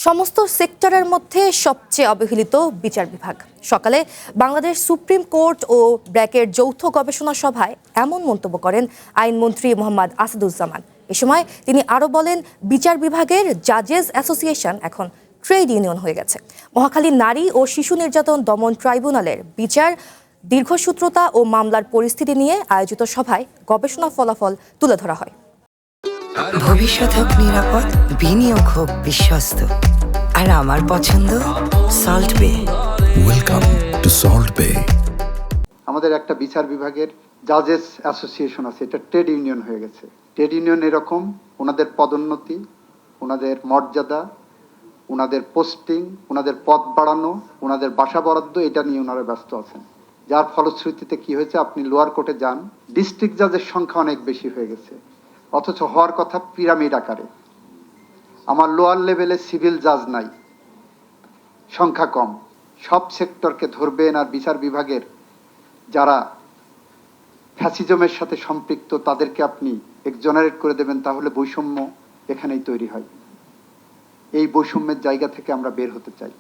সমস্ত সেক্টরের মধ্যে সবচেয়ে অবহেলিত বিচার বিভাগ। সকালে বাংলাদেশ সুপ্রিম কোর্ট ও ব্র্যাকের যৌথ গবেষণা সভায় এমন মন্তব্য করেন আইনমন্ত্রী মোহাম্মদ আসাদুজ্জামান। এ সময় তিনি আরও বলেন, বিচার বিভাগের জাজেস অ্যাসোসিয়েশন এখন ট্রেড ইউনিয়ন হয়ে গেছে। মহাখালী নারী ও শিশু নির্যাতন দমন ট্রাইব্যুনালের বিচার দীর্ঘসূত্রতা ও মামলার পরিস্থিতি নিয়ে আয়োজিত সভায় গবেষণা ফলাফল তুলে ধরা হয়। ভবিষ্যৎ হোক নিরাপদ, বিনিয়োগ হোক বিশ্বস্ত, আর আমার পছন্দ সল্ট বে। ওয়েলকাম টু সল্ট বে। আমাদের একটা বিচার বিভাগের জাজেস অ্যাসোসিয়েশন আছে, এটা ট্রেড ইউনিয়ন হয়ে গেছে। ট্রেড ইউনিয়ন এরকম, ওনাদের পদোন্নতি, ওনাদের মর্যাদা, ওনাদের পোস্টিং, ওনাদের পদ বাড়ানো, ওনাদের বাসা বরাদ্দ, এটা নিয়ে ওনারা ব্যস্ত আছেন। যার ফলশ্রুতিতে কি হয়েছে, আপনি লোয়ার কোর্টে যান, ডিস্ট্রিক্ট জাজের সংখ্যা অনেক বেশি হয়ে গেছে, অথচ হওয়ার কথা পিরামিড আকারে। আমার লোয়ার লেভেলে সিভিল জাজ নাই, সংখ্যা কম। সব সেক্টরকে ধরবেন আর বিচার বিভাগের যারা ফ্যাসিজমের সাথে সম্পৃক্ত তাদেরকে আপনি এক্সোনারেট করে দেবেন, তাহলে বৈষম্য এখানেই তৈরি হয়। এই বৈষম্যের জায়গা থেকে আমরা বের হতে চাই।